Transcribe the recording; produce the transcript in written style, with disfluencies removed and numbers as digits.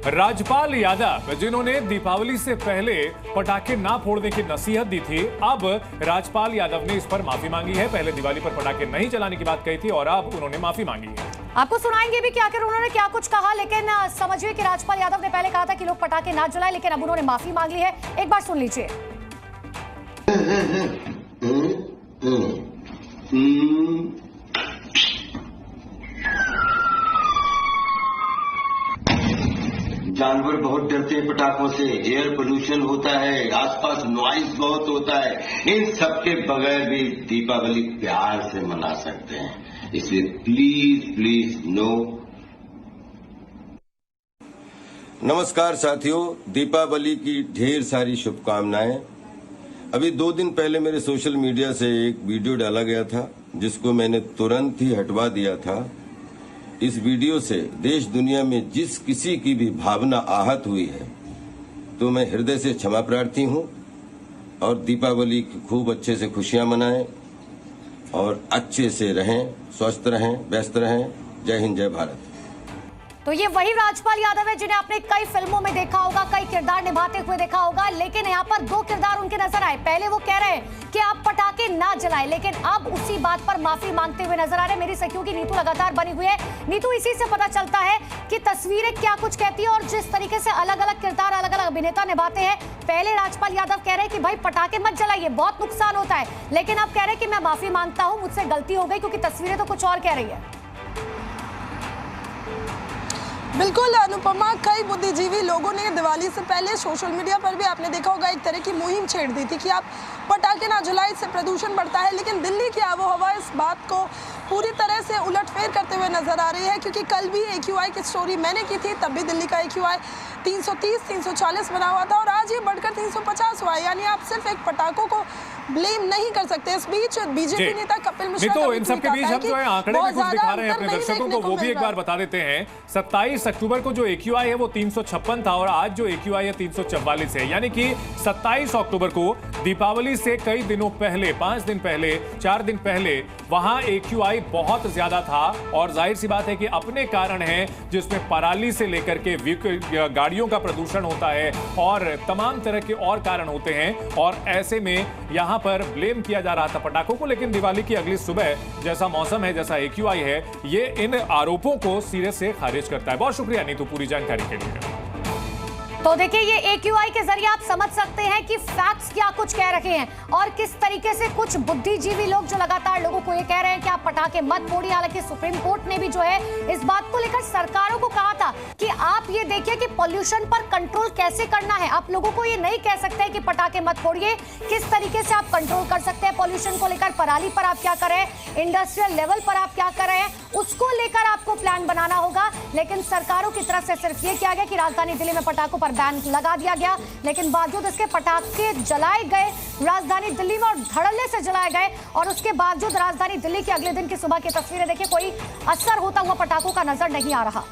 राज्यपाल यादव जिन्होंने दीपावली से पहले पटाखे ना फोड़ने की नसीहत दी थी, अब राज्यपाल यादव ने इस पर माफी मांगी है। पहले दिवाली पर पटाखे नहीं चलाने की बात कही थी और अब उन्होंने माफी मांगी है। आपको सुनाएंगे भी कि आखिर उन्होंने क्या कुछ कहा, लेकिन समझिए कि राज्यपाल यादव ने पहले कहा था कि लोग पटाखे ना जलाएं, लेकिन अब उन्होंने माफी मांग ली है। एक बार सुन लीजिए। जानवर बहुत डरते हैं पटाखों से, एयर पोल्यूशन होता है, आसपास नॉइज बहुत होता है। इन सबके बगैर भी दीपावली प्यार से मना सकते हैं, इसलिए प्लीज प्लीज नो। नमस्कार साथियों, दीपावली की ढेर सारी शुभकामनाएं। अभी 2 दिन पहले मेरे सोशल मीडिया से एक वीडियो डाला गया था जिसको मैंने तुरंत ही हटवा दिया था। इस वीडियो से देश दुनिया में जिस किसी की भी भावना आहत हुई है तो मैं हृदय से क्षमा प्रार्थी हूं और दीपावली की खूब अच्छे से खुशियां मनाएं और अच्छे से रहें, स्वस्थ रहें, व्यस्त रहें। जय हिंद, जय भारत। तो ये वही राज्यपाल यादव है जिन्हें आपने कई फिल्मों में देखा होगा, कई किरदार निभाते हुए देखा होगा, लेकिन यहाँ पर 2 किरदार उनके नजर आए। पहले वो कह रहे हैं कि आप पटाखे ना जलाएं, लेकिन अब उसी बात पर माफी मांगते हुए नजर आ रहे हैं। मेरी सखियों की नीतू लगातार बनी हुई है। नीतू, इसी से पता चलता है कि तस्वीरें क्या कुछ कहती है और जिस तरीके से अलग अलग किरदार, अलग अलग अभिनेता निभाते हैं। पहले राज्यपाल यादव कह रहे हैं कि भाई पटाखे मत जलाइए, बहुत नुकसान होता है, लेकिन अब कह रहे हैं कि मैं माफी मांगता हूँ, मुझसे गलती हो गई, क्योंकि तस्वीरें तो कुछ और कह रही है। बिल्कुल अनुपमा, कई बुद्धिजीवी लोगों ने दिवाली से पहले सोशल मीडिया पर भी आपने देखा होगा एक तरह की मुहिम छेड़ दी थी कि आप पटाखे ना जलाएं, इससे प्रदूषण बढ़ता है। लेकिन दिल्ली की आबोहवा इस बात को पूरी तरह से उलटफेर करते हुए नजर आ रही है, क्योंकि कल भी AQI की स्टोरी मैंने की थी, तब भी दिल्ली का AQI 330-340 बना हुआ था और आज ये बढ़कर 350 हुआ है। यानी आप सिर्फ एक पटाखों को ब्लेम नहीं कर सकते। इस बीच बीजेपी नेता कपिल मिश्रा तो इन सबके बीच हम जो है आंकड़े में कुछ दिखा रहे हैं अपने दर्शकों को, वो भी एक बार बता देते हैं। 27 अक्टूबर को जो AQI है वो 356 था और आज जो AQI है 344 है। यानी कि 27 अक्टूबर को दीपावली से कई दिनों पहले, 5 दिन पहले, 4 दिन पहले वहां AQI बहुत ज्यादा था। और जाहिर सी बात है कि अपने कारण है जिसमें पराली से लेकर के गाड़ियों का प्रदूषण होता है और तमाम तरह के और कारण होते हैं। और ऐसे में यहां पर ब्लेम किया जा रहा था पटाखों को, लेकिन दिवाली की अगली सुबह जैसा मौसम है, जैसा AQI है, ये इन आरोपों को सिरे से खारिज करता है। बहुत शुक्रिया नीतू पूरी जानकारी के लिए। तो देखिए, ये AQI के जरिए आप समझ सकते हैं कि फैक्ट्स क्या कुछ कह रहे हैं और किस तरीके से कुछ बुद्धिजीवी लोग जो लगातार लोगों को ये कह रहे हैं कि आप पटाखे मत फोड़िए। हालांकि सुप्रीम कोर्ट ने भी जो है इस बात को लेकर सरकारों को कहा था कि आप ये देखिए कि पॉल्यूशन पर कंट्रोल कैसे करना है। आप लोगों को ये नहीं कह सकते कि पटाखे मत फोड़िए, किस तरीके से आप कंट्रोल कर सकते हैं पॉल्यूशन को लेकर। पराली पर आप क्या करें, इंडस्ट्रियल लेवल पर आप क्या कर रहे हैं, उसको लेकर आपको प्लान बनाना होगा। लेकिन सरकारों की तरफ से सिर्फ ये किया गया कि राजधानी दिल्ली में पटाखों पर बैन लगा दिया गया, लेकिन बावजूद इसके पटाखे जलाए गए राजधानी दिल्ली में और धड़ल्ले से जलाए गए। और उसके बावजूद राजधानी दिल्ली के अगले दिन की सुबह की तस्वीरें देखिए, कोई असर होता हुआ पटाखों का नजर नहीं आ रहा।